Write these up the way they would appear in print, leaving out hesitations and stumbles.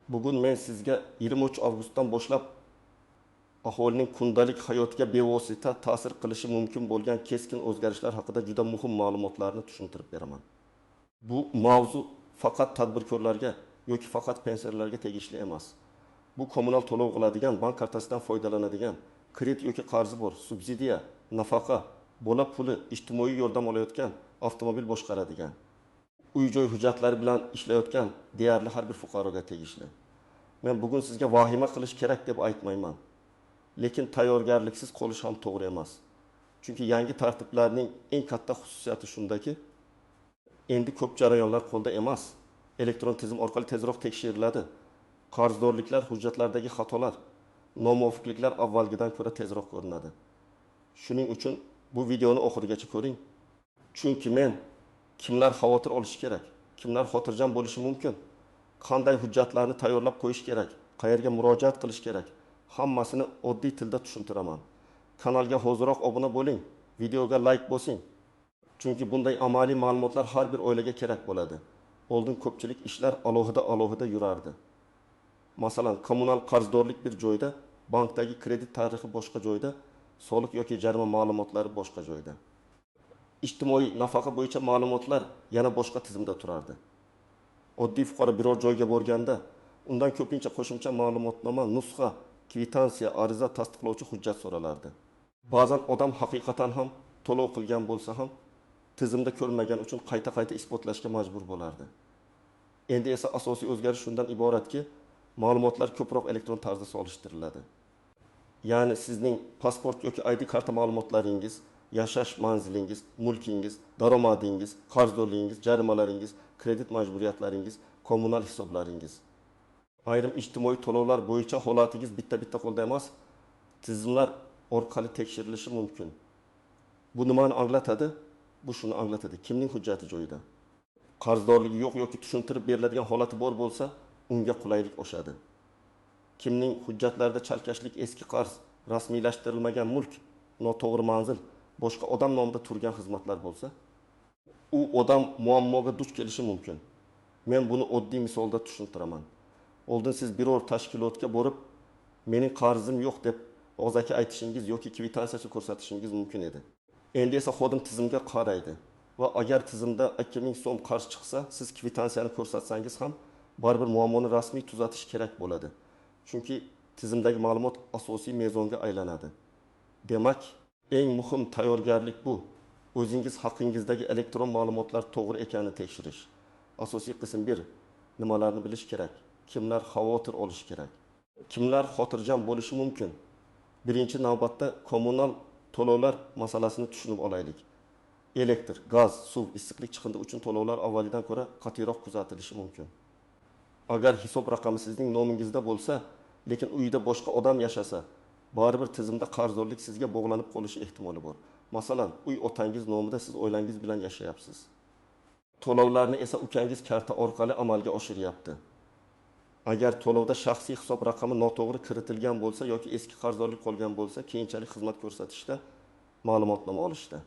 Bugun men sizga 23 avgustdan boshlab aholining kundalik hayotiga bevosita ta'sir qilishi mumkin bo'lgan keskin o'zgarishlar haqida juda muhim ma'lumotlarni tushuntirib beraman. Bu mavzu faqat tadbirkorlarga yoki faqat pensionerlarga tegishli emas. Bu kommunal to'lov qiladigan, bank kartasidan foydalanadigan, kredit yoki qarzi bor, subsidiya, nafaqa, bola puli, ijtimoiy yordam olayotgan, avtomobil boshqaradigan, uy-joy hujjatlari bilan ishlayotgan deyarli har bir fuqaroga tegishli. Men bugun sizga vahima qilish kerak deb aytmayman. Lekin tayyorgarliksiz qolish ham to'g'ri emas. Chunki yangi tartiblarning eng katta xususiyati shundaki, endi ko'p jarayonlar qo'lda emas, elektron tizim orqali tezroq tekshiriladi. Qarzdorliklar, hujjatlardagi xatolar, nomuvofiqliklar avvalgidan ko'ra tezroq ko'rinadi. Shuning uchun bu videoni oxirigacha ko'ring. Chunki men kimlar xavotir olishi kerak, kimlar xotirjam bo'lishi mumkin, qanday hujjatlarni tayyorlab qo'yish kerak, qayerga murojaat qilish kerak, hammasini oddiy tilda tushuntiraman. Kanalga hoziroq obuna bo'ling, videoga like bosing. Chunki bunday amaliy ma'lumotlar har bir oilaga kerak bo'ladi. Oldin ko'pchilik ishlar alohida yurardi. Masalan, kommunal qarzdorlik bir joyda, bankdagi kredit tarixi boshqa joyda, soliq yoki jarima ma'lumotlari boshqa joyda. Ijtimoiy nafaqa bo'yicha ma'lumotlar yana boshqa tizimda turardi. Oddiy fuqaro biror joyga borganda, undan ko'pincha qo'shimcha ma'lumotnoma, nusxa, kvitansiya, ariza tasdiqlovchi hujjat so'ralardi. Ba'zan odam haqiqatan ham to'lov qilgan bo'lsa ham, tizimda ko'rmagan uchun qayta isbotlashga majbur bo'lardi. Endi esa asosiy o'zgarish shundan iboratki, ma'lumotlar ko'proq elektron tarzda solishtiriladi. Ya'ni sizning pasport yoki ID karta ma'lumotlaringiz, yashash manzilingiz, mulkingiz, daromadingiz, qarzdorligingiz, jarimalaringiz, kredit majburiyatlaringiz, kommunal hisoblaringiz, ayrim ijtimoiy to'lovlar bo'yicha holatingiz bitta qo'lda emas, tizimlar orqali tekshirilishi mumkin. Bu nimani anglatadi? Bu shuni anglatadi. Kimning hujjati joyida? Qarzdorligi yo'q yoki tushuntirib beriladigan holati bor bo'lsa, unga qulaylik oshadi. Kimning hujjatlarida chalkashlik, eski qarz, rasmiylashtirilmagan mulk, noto'g'ri manzil, boshqa odam nomida turgan xizmatlar bo'lsa, u odam muammoga duch kelishi mumkin. Men buni oddiy misolda tushuntiraman. Oldin siz biror tashkilotga borib, mening qarzim yo'q deb og'zaki aytishingiz yoki kvitansiya ko'rsatishingiz mumkin edi. Endi esa xodim tizimga qaraydi va agar tizimda 2000 so'm qarz chiqsa, siz kvitansiyani ko'rsatsangiz ham baribir muammoni rasmiy tuzatish kerak bo'ladi. Chunki tizimdagi ma'lumot asosiy mezonga aylanadi. Demak, eng muhim tayyorgarlik bu. O'zingiz haqingizdagi elektron ma'lumotlar to'g'ri ekanini tekshirish. Asosiy qism 1. Nimalarni bilish kerak? Kimlar xavotir olishi kerak? Kimlar xotirjam bo'lishi mumkin? Birinchi navbatda kommunal to'lovlar masalasini tushunib olaylik. Elektr, gaz, suv, issiqlik chiqindi uchun to'lovlar avvalidan ko'ra qat'iroq kuzatilishi mumkin. Agar hisob raqami sizning nomingizda bo'lsa, lekin uyda boshqa odam yashasa, baribir tizimda qarzdorlik sizga bog'lanib qolishi ehtimoli bor. Masalan, uy otangiz nomida, siz oilangiz bilan yashayapsiz. To'lovlarni esa ukangiz karta orqali amalga oshiryapti. Agar to'lovda shaxsiy hisob raqami noto'g'ri kiritilgan bo'lsa yoki eski qarzdorlik qolgan bo'lsa, keyinchalik xizmat ko'rsatishda, ma'lumotnoma olishda,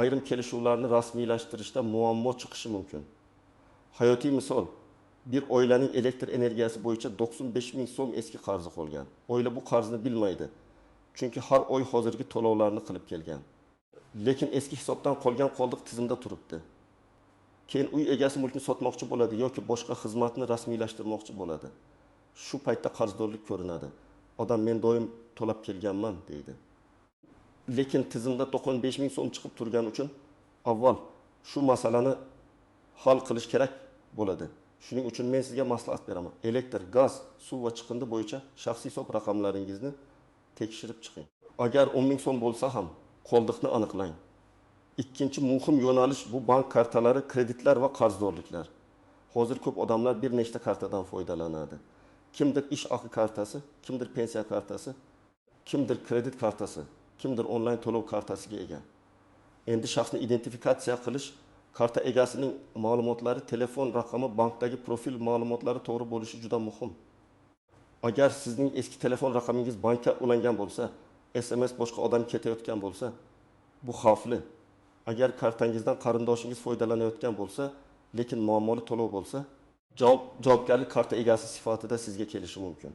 ayrim kelishuvlarni rasmiylashtirishda muammo chiqishi mumkin. Hayotiy misol, bir oilaning elektr energiyasi bo'yicha 95 ming so'm eski qarzi qolgan. Oila bu qarzni bilmaydi. Chunki har oy hozirgi to'lovlarni qilib kelgan. Lekin eski hisobdan qolgan qoldiq tizimda turibdi. Keyin uy egasi mulkni sotmoqchi bo'ladi yoki boshqa xizmatni rasmiylashtirmoqchi bo'ladi. Shu paytda qarzdorlik ko'rinadi. Odam men doim to'lab kelganman deydi. Lekin tizimda 95 ming so'm chiqib turgani uchun avval shu masalani hal qilish kerak bo'ladi. Shuning uchun men sizga maslahat beraman. Elektr, gaz, suv va chiqindi bo'yicha shaxsiy hisob raqamlaringizni tekshirib chiqing. Agar 10 ming so'm bo'lsa ham qoldiqni aniqlang. Ikkinchi muhim yo'nalish bu bank kartalari, kreditlar va qarzdorliklar. Hozir ko'p odamlar bir nechta kartadan foydalanadi. Kimdir ish haqi kartasi, kimdir pensiya kartasi, kimdir kredit kartasi, kimdir onlayn to'lov kartasiga ega. Endi shaxsni identifikatsiya qilish, karta egasining ma'lumotlari, telefon raqami, bankdagi profil ma'lumotlari to'g'ri bo'lishi juda muhim. Agar sizning eski telefon raqamingiz bankka ulangan bo'lsa, SMS boshqa odam ketayotgan bo'lsa, bu xavfli. Agar kartangizdan qarindoshingiz foydalanayotgan bo'lsa, lekin muammoli to'lov bo'lsa, Javobgarlik karta egasi sifatida sizga kelishi mumkin.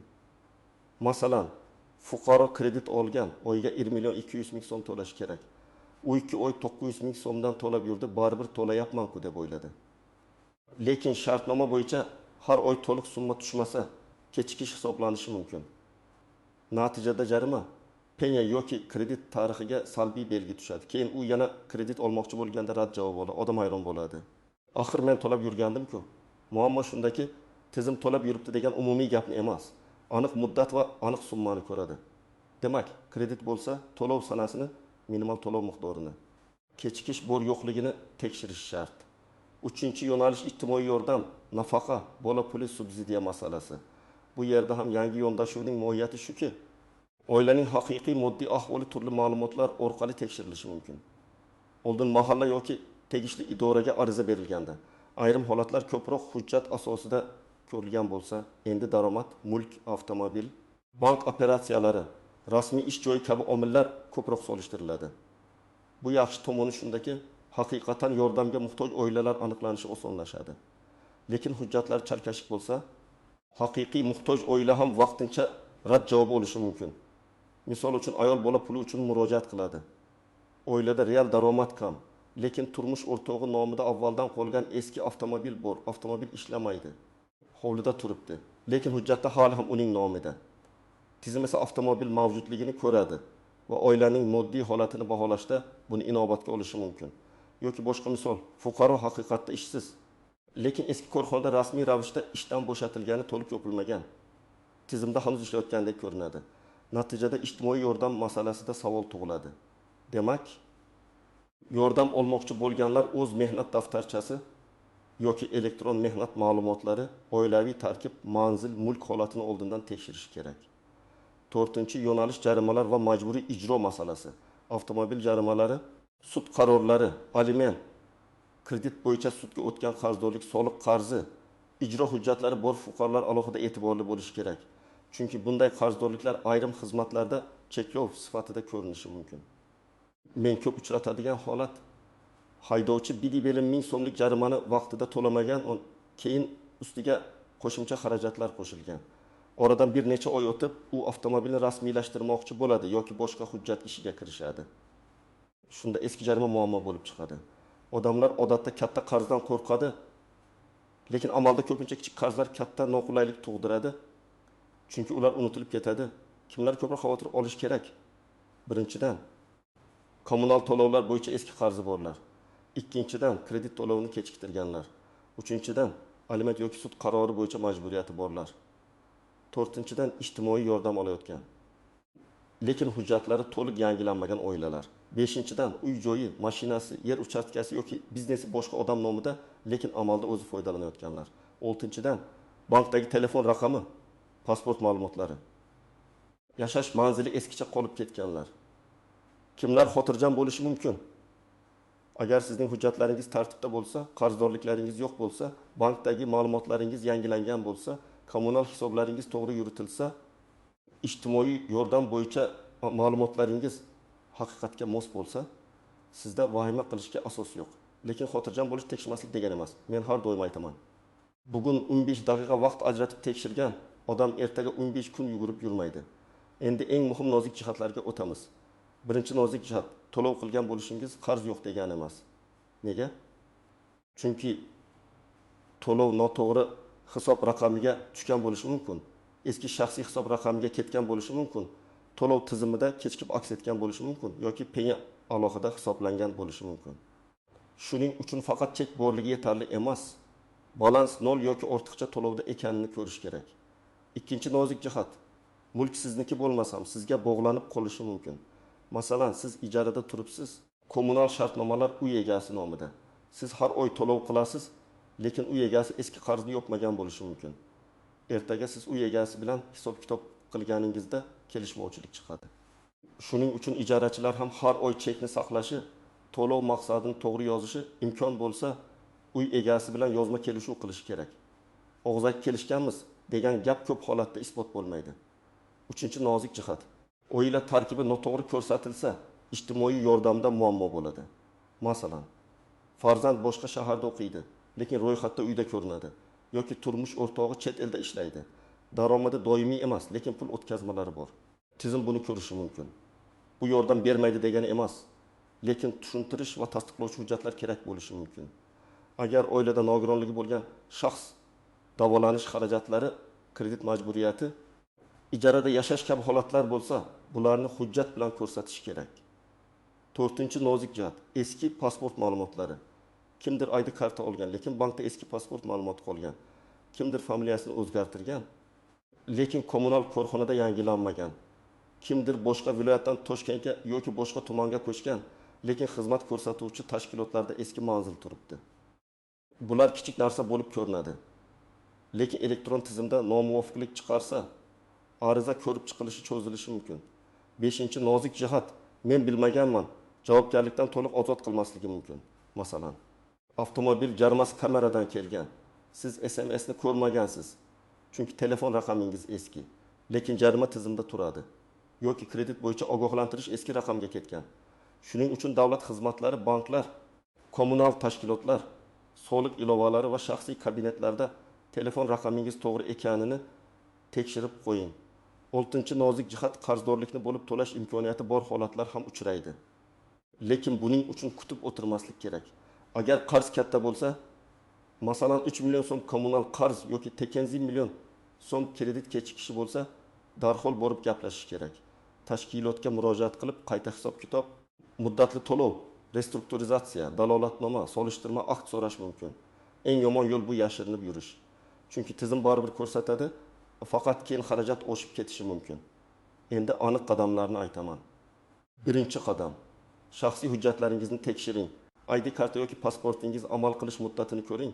Masalan, fuqaro kredit olgan, oyiga 1 million 200 ming so'm to'lashi kerak. U 2 oy 900 ming so'mdan to'lab yurdi, baribir to'layapman-ku deb o'yladi. Lekin shartnoma bo'yicha har oy to'liq summa tushmasa, kechikish hisoblanishi mumkin. Natijada jarima penya yoki kredit tarixiga salbiy belgi tushadi. Keyin u yana kredit olmoqchi bo'lganda rad javob oladi. Odam hayron bo'ladi. Axir men to'lab yurgandim-ku. Muammo shundaki, tizim to'lab yuribdi degan umumiy gapni emas. Aniq muddat va aniq summani ko'radi. Demak, kredit bo'lsa, to'lov sanasini, minimal to'lov miqdorini, kechikish bor yo'qligini tekshirish shart. 3-yo'nalish ijtimoiy yordam, nafaqa, bola puli subsidiya masalasi. Bu yerda ham yangi yondashuvning mohiyati shuki, oilaning haqiqiy moddiy ahvoli turli ma'lumotlar orqali tekshirilishi mumkin. Oldin mahalla yoki tegishli idoraga ariza berilganda, ayrim holatlar ko'proq hujjat asosida ko'rilgan bo'lsa, endi daromad, mulk, avtomobil, bank operatsiyalari, rasmiy ish joyi kabi omillar ko'proq solishtiriladi. Bu yaxshi tomoni shundaki, haqiqatan yordamga muhtoj oilalar aniqlanishi osonlashadi. Lekin hujjatlar chalkashlik bo'lsa, haqiqiy muhtoj oila ham vaqtincha rad javobi olishi mumkin. Misol uchun ayol bola puli uchun murojaat qiladi. Oilada real daromad kam, lekin turmush o'rtog'i nomida avvaldan qolgan eski avtomobil bor, avtomobil ishlamaydi. Hovlida turibdi, lekin hujjatda hali ham uning nomida. Tizim esa avtomobil mavjudligini ko'radi va oilaning moddiy holatini baholashda buni inobatga olishi mumkin. Yoki boshqa misol, fuqaro haqiqatda ishsiz, lekin eski korxonada rasmiy ravishda ishdan bo'shatilgani to'liq yopilmagan. Tizimda hanuz ishlayotgandek ko'rinadi. Natijada ijtimoiy yordam masalasida savol tug'iladi. Demak, yordam olmoqchi bo'lganlar o'z mehnat daftarchasi yoki elektron mehnat ma'lumotlari, oilaviy tarkib, manzil, mulk holatini oldindan tekshirish kerak. 4-yo'nalish jarimalar va majburiy ijro masalasi. Avtomobil jarimalari, sud qarorlari, aliment, kredit bo'yicha sudga o'tgan qarzdorlik, soliq qarzi, ijro hujjatlari bor fuqarolar alohida e'tiborli bo'lishi kerak. Chunki bunday qarzdorliklar ayrim xizmatlarda cheklov sifatida ko'rinishi mumkin. Men ko'p uchratadigan holat, haydovchi bidi-belim 1000 so'mlik jarimani vaqtida to'lamagan, keyin ustiga qo'shimcha xarajatlar qo'shilgan. Oradan bir necha oy o'tib, u avtomobilni rasmiylashtirmoqchi bo'ladi yoki boshqa hujjat ishiga kirishadi. Shunda eski jarima muammo bo'lib chiqadi. Odamlar odatda katta qarzdan qo'rqadi, lekin amalda ko'pincha kichik qarzlar katta noqulaylik tug'diradi. Chunki ular unutilib ketadi. Kimlar ko'proq xavotir olish kerak? Birinchidan, kommunal to'lovlar bo'yicha eski qarzi borlar. Ikkinchidan, kredit to'lovini kechiktirganlar. Uchinchidan, aliment yoki sud qarori bo'yicha majburiyati borlar. To'rtinchidan, ijtimoiy yordam olayotgan, lekin hujjatlari to'liq yangilanmagan oilalar. Beshinchidan, uy joyi, mashinasi, yer uchastkasi yoki biznesi boshqa odam nomida, lekin amalda o'zi foydalanayotganlar. Oltinchidan, bankdagi telefon raqami, pasport ma'lumotlari, yashash manzili eskicha qolib ketganlar. Kimlar xotirjam bo'lishi mumkin? Agar sizning hujjatlaringiz tartibda bo'lsa, qarzdorliklaringiz yo'q bo'lsa, bankdagi ma'lumotlaringiz yangilangan bo'lsa, kommunal hisoblaringiz to'g'ri yuritilsa, ijtimoiy yordam bo'yicha ma'lumotlaringiz haqiqatga mos bo'lsa, sizda vahima qilishga asos yo'q. Lekin xotirjam bo'lish tekshirmaslik degani emas. Men har doim aytaman. Bugun 15 daqiqa vaqt ajratib tekshirgan odam ertaga 15 kun yugurib yurmaydi. Endi eng muhim nozik jihatlarga o'tamiz. Birinchi nozik jihat, to'lov qilgan bo'lishingiz qarz yo'q degani emas. Nega? Chunki to'lov noto'g'ri hisob raqamiga tushgan bo'lishi mumkin. Eski shaxsiy hisob raqamiga ketgan bo'lishi mumkin. To'lov tizimida kechikib aks etgan bo'lishi mumkin yoki penya alohida hisoblangan bo'lishi mumkin. Shuning uchun faqat chek borligi yetarli emas. Balans 0 yoki ortiqcha to'lovda ekanini ko'rish kerak. Ikkinchi nozik jihat, mulk sizniki bo'lmasam, sizga bog'lanib qolishi mumkin. Masalan, siz ijarada turibsiz, kommunal shartnomalar uy egasi nomida. Siz har oy to'lov qilasiz, lekin uy egasi eski qarzni yopmagan bo'lishi mumkin. Ertaga siz uy egasi bilan hisob-kitob qilganingizda kelishmovchilik chiqadi. Shuning uchun ijarachilar ham har oy chekni saqlashi, to'lov maqsadini to'g'ri yozishi, imkon bo'lsa uy egasi bilan yozma kelishuv qilishi kerak. Og'zaki kelishganmiz degan gap ko'p holatda isbot bo'lmaydi. Uchinchi nozik jihat, oila tarkibi noto'g'ri ko'rsatilsa, ijtimoiy yordamda muammo bo'ladi. Masalan, farzand boshqa shaharda o'qiydi, lekin ro'yxatda uyda ko'rinadi. yoki turmush o'rtog'i chet elda ishlaydi. Daromadi doimiy emas, lekin pul o'tkazmalari bor. Tizim buni ko'rishi mumkin. Bu yordam bermaydi degani emas, lekin tushuntirish va tasdiqlovchi hujjatlar kerak bo'lishi mumkin. Agar oilada nogironligi bo'lgan shaxs davolanish xarajatlari, kredit majburiyati, ijarada yashash kabi holatlar bo'lsa, bularni hujjat bilan ko'rsatish kerak. 4-nozik jihat, eski pasport ma'lumotlari. Kimdir ID karta olgan, lekin bankda eski pasport ma'lumoti qolgan. Kimdir familiyasini o'zgartirgan, lekin kommunal korxonada yangilanmagan. Kimdir boshqa viloyatdan Toshkentga yoki boshqa tumanga ko'chgan, lekin xizmat ko'rsatuvchi tashkilotlarda eski manzil turibdi. Bular kichik narsa bo'lib ko'rinadi. Lekin elektron tizimda nomuvofiqlik chiqarsa, ariza ko'rib chiqilishi cho'zilishi mumkin. 5-nozik jihat, men bilmaganman, javobgarlikdan to'liq ozod qilmasligi mumkin. Masalan, avtomobil jarimasi kameradan kelgan. Siz SMSni ko'rmagansiz. Chunki telefon raqamingiz eski, lekin jarima tizimda turadi. Yoki kredit bo'yicha ogohlantirish eski raqamga ketgan. Shuning uchun davlat xizmatlari, banklar, kommunal tashkilotlar, soliq ilovalari va shaxsiy kabinetlarda telefon raqamingiz to'g'ri ekanini tekshirib qo'ying. 6-nozik jihat, qarzdorlikni bo'lib to'lash imkoniyati bor holatlar ham uchraydi. Lekin buning uchun kutib o'tirmaslik kerak. Agar qarz katta bo'lsa, masalan 3 million so'm kommunal qarz yoki 8 million so'm kredit kechikishi bo'lsa, darhol borib gaplashish kerak. Tashkilotga murojaat qilib, qayta hisob-kitob, muddatli to'lov, restrukturizatsiya, dalolatnoma, solishtirma akt so'rash mumkin. Eng yomon yo'l bu yashirinib yurish. Chunki tizim baribir ko'rsatadi, faqat keyin xarajat oshib ketishi mumkin. Endi aniq qadamlarni aytaman. 1-qadam. Shaxsiy hujjatlaringizni tekshiring. ID karta yoki pasportingiz amal qilish muddatini ko'ring.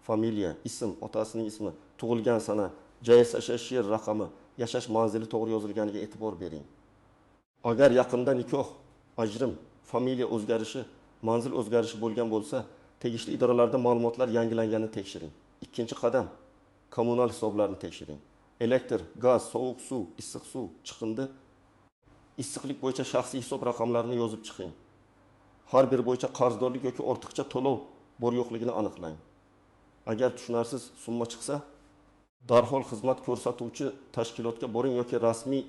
Familiya, ism, otasining ismi, tug'ilgan sana, JSHS yer raqami, yashash manzili to'g'ri yozilganiga e'tibor bering. Agar yaqinda nikoh, ajrim, familiya o'zgarishi, manzil o'zgarishi bo'lgan bo'lsa, tegishli idoralarda ma'lumotlar yangilanganini tekshiring. 2-qadam. Kommunal hisoblarni tekshiring. Elektr, gaz, sovuq suv, issiq suv, chiqindi, issiqlik bo'yicha shaxsiy hisob raqamlarini yozib chiqing. Har biri bo'yicha qarzdorlik yoki ortiqcha to'lov bor yo'qligini aniqlang. Agar tushunarsiz summa chiqsa, darhol xizmat ko'rsatuvchi tashkilotga boring yoki rasmiy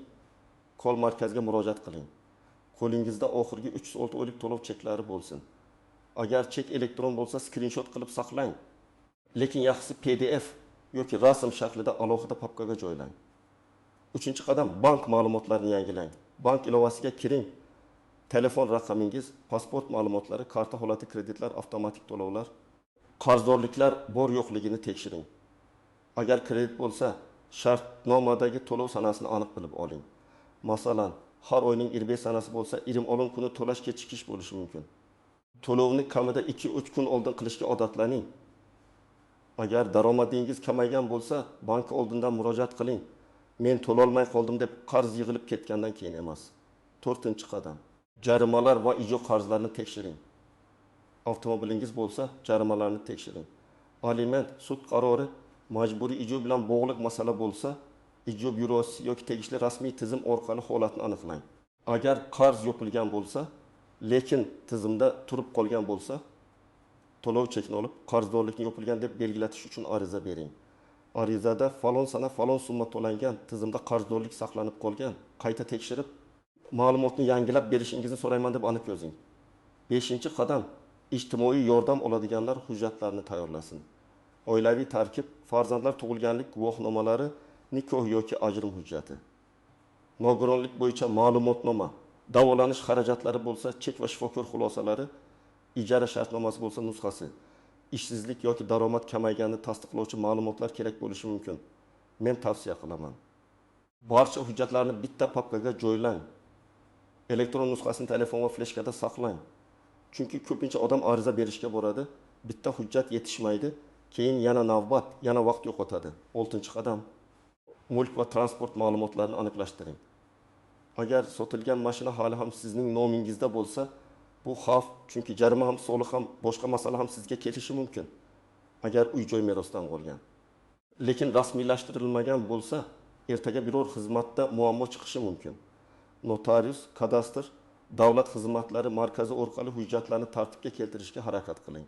kol markaziga murojaat qiling. Qo'lingizda oxirgi 306 oylik to'lov cheklari bo'lsin. Agar chek elektron bo'lsa, skrinshot qilib saqlang. Lekin yaxshisi PDF yoki rasm shaklida alohida papkaga joylang. 3-qadam, bank ma'lumotlarini yangilang. Bank ilovasiga kiring. Telefon raqamingiz, pasport ma'lumotlari, karta holati, kreditlar, avtomatik to'lovlar, qarzdorliklar bor yo'qligini tekshiring. Agar kredit bo'lsa, shartnomadagi to'lov sanasini aniq bilib oling. Masalan, har oyning 25 sanasi bo'lsa, irim olin kuni to'lash kechikish bo'lishi mumkin. To'lovni kamida 2-3 kun oldin qilishga odatlaning. Agar daromadingiz kamaygan bo'lsa, bank oldindan murojaat qiling. Men to'lolmay qoldim deb qarz yig'ilib ketgandan keyin emas. 4-qadam. Jarimalar va ijro qarzlarini tekshiring. Avtomobilingiz bo'lsa, jarimalarni tekshiring. Aliment, sud qarori, majburiy ijro bilan bog'liq masala bo'lsa, ijro byurosi yoki tegishli rasmiy tizim orqali holatni aniqlang. Agar qarz yopilgan bo'lsa, lekin tizimda turib qolgan bo'lsa, to'lov chekini olib, qarzdorlikni yopilgan deb belgilatish uchun ariza bering. Arizada falon sana falon summa to'langan, tizimda qarzdorlik saqlanib qolgan, qayta tekshirib, ma'lumotni yangilab berishingizni so'rayman deb aniq yozing. 5-qadam, ijtimoiy yordam oladiganlar hujjatlarini tayyorlasin. Oilaviy tarkib, farzandlar tug'ilganlik guvohnomalari, nikoh yoki ajrim hujjati. Nogironlik bo'yicha ma'lumotnoma, davolanish xarajatlari bo'lsa, chek va shifokor xulosalari, ijara shartnomasi bo'lsa nusxasi, ishsizlik yoki daromad kamayganini tasdiqlovchi ma'lumotlar kerak bo'lishi mumkin. Men tavsiya qilaman. Barcha hujjatlarni bitta papkaga joylang. Elektron nusxasini telefon va fleshkada saqlang. Chunki ko'pincha odam ariza berishga boradi, bitta hujjat yetishmaydi, keyin yana navbat, yana vaqt yo'qotadi. 6-qadam. Mulk va transport ma'lumotlarini aniqlashtiring. Agar sotilgan mashina hali ham sizning nomingizda bo'lsa, bu xavf, chunki jarima ham, soliq ham, boshqa masala ham sizga kelishi mumkin. Agar uy-joy merosdan qolgan. Lekin rasmiylashtirilmagan bo'lsa, ertaga biror xizmatda muammo chiqishi mumkin. Notarius, kadastr, davlat xizmatlari markazi orqali hujjatlarni tartibga keltirishga harakat qiling.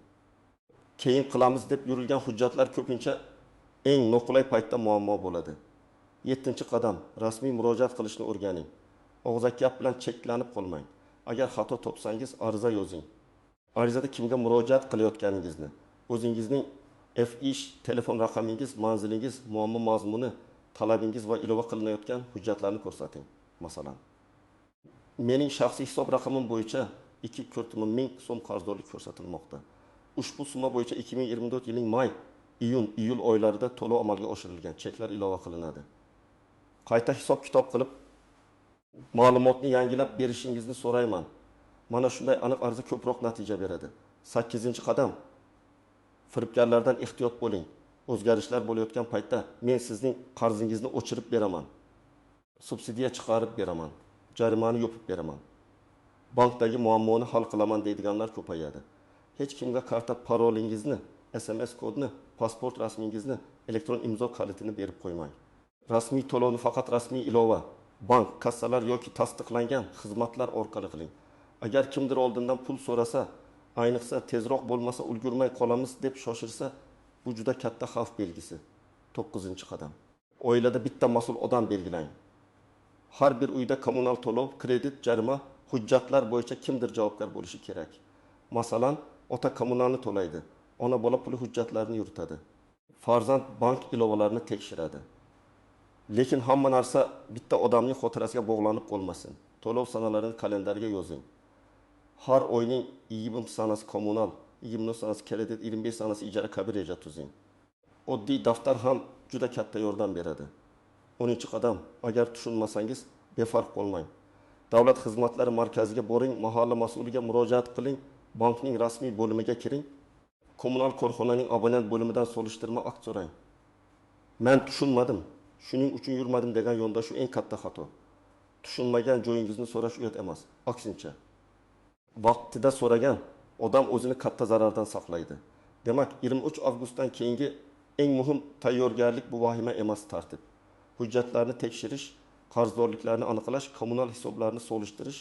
Keyin qilamiz deb yurilgan hujjatlar ko'pincha eng noqulay paytda muammo bo'ladi. 7-qadam rasmiy murojaat qilishni o'rganing. Og'zaki gap bilan cheklanib qolmang. Agar xato topsangiz ariza yozing. Arizada kimga murojaat qilayotganingizni, o'zingizning FIsh telefon raqamingiz, manzilingiz, muammo mazmuni, talabingiz va ilova qilinayotgan hujjatlarni ko'rsating. Masalan, mening shaxsiy hisob raqamim bo'yicha 2,4 so'm qarzdorlik ko'rsatilmoqda. Ushbu summa bo'yicha 2024 yilning may, iyun, iyul oylarida to'lov amalga oshirilgan, cheklar ilova qilinadi. Qayta hisob kitob qilib ma'lumotni yangilab berishingizni so'rayman. Mana shunday aniq ariza ko'proq natija beradi. 8-qadam firibgarlardan ehtiyot bo'ling. O'zgarishlar bo'layotgan paytda men sizning qarzingizni o'chirib beraman. Subsidiya chiqarib beraman. Jarimani yopib beraman. Bankdagi muammoni hal qilaman deydiganlar ko'payadi. Hech kimga karta parolingizni, SMS kodni, pasport rasmingizni, elektron imzo kalitini berib qo'ymang. Rasmiy to'lovni faqat rasmiy ilova, bank, kassalar yoki tasdiqlangan xizmatlar orqali qiling. Agar kimdir oldindan pul so'rasa, ayniqsa tezroq bo'lmasa ulgurmay qolamiz deb shoshirsa, bu juda katta xavf belgisi. 9-qadam. Oilada bitta mas'ul odam belgilang. Har bir uyda kommunal to'lov, kredit, jarima, hujjatlar bo'yicha kimdir javobgar bo'lishi kerak. Masalan, ota kommunalni to'laydi, ona bola puli hujjatlarini yuritadi. Farzand bank ilovalarini tekshiradi. Lekin hamma narsa bitta odamning xotirasiga bog'lanib qolmasin. To'lov sanalarini kalendarga yozing. Har oyning 20 sanasi kommunal, 20 sanasi kredit, 25 sanasi ijara kabi reja tuzing. Oddiy daftar ham juda katta yordam beradi. 10-qadam. Agar tushunmasangiz, befarq bo'lmang. Davlat xizmatlari markaziga boring, mahalla mas'uliga murojaat qiling, bankning rasmiy bo'limiga kiring, kommunal korxonaning abonent bo'limidan solishtirma akt so'rang. Men tushunmadim, shuning uchun yurmadim degan yondashuv eng katta xato. Tushunmagan joyingizni so'rash uyat emas, aksincha. Vaqtida so'ragan odam o'zini katta zarardan saqlaydi. Demak, 23 avgustdan keyingi eng muhim tayyorgarlik bu vahima emas tartib. Hujjatlarni tekshirish, qarzdorliklarni aniqlash, kommunal hisoblarni solishtirish,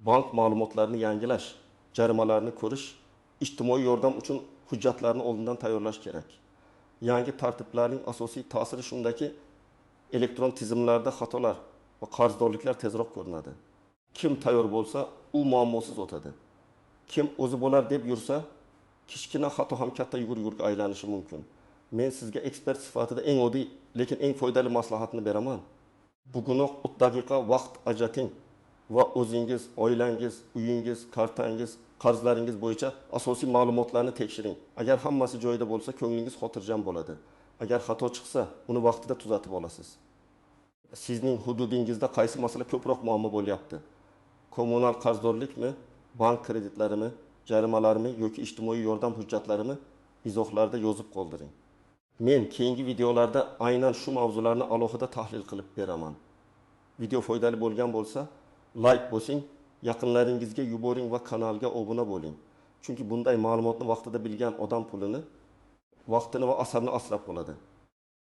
bank ma'lumotlarini yangilash, jarimalarni ko'rish, ijtimoiy yordam uchun hujjatlarni oldindan tayyorlash kerak. Yangi tartiblarning asosiy ta'siri shundaki, elektron tizimlarda xatolar va qarzdorliklar tezroq ko'rinadi. Kim tayyor bo'lsa, u muammosiz o'tadi. Kim o'zi bo'lar deb yursa, kichkina xato ham katta yugur-yugurga aylanishi mumkin. Men sizga ekspert sifatida eng oddiy, lekin eng foydali maslahatni beraman. Bugunoq 30 daqiqa vaqt ajrating va o'zingiz, oilangiz, uyingiz, kartangiz, qarzlaringiz bo'yicha asosiy ma'lumotlarni tekshiring. Agar hammasi joyida bo'lsa, ko'nglingiz xotirjam bo'ladi. Agar xato chiqsa, uni vaqtida tuzatib olasiz. Sizning hududingizda qaysi masala ko'proq muammo bo'lyapti? Kommunal qarzdorlikmi, bank kreditlarimi, jarimalarmi yoki ijtimoiy yordam hujjatlarimi? Izohlarda yozib qoldiring. Men keyingi videolarda aynan shu mavzularni alohida tahlil qilib beraman. Video foydali bo'lgan bo'lsa, like bosing, yaqinlaringizga yuboring va kanalga obuna bo'ling. Chunki bunday ma'lumotni vaqtida bilgan odam pulini, vaqtini va asabni asrab qoladi.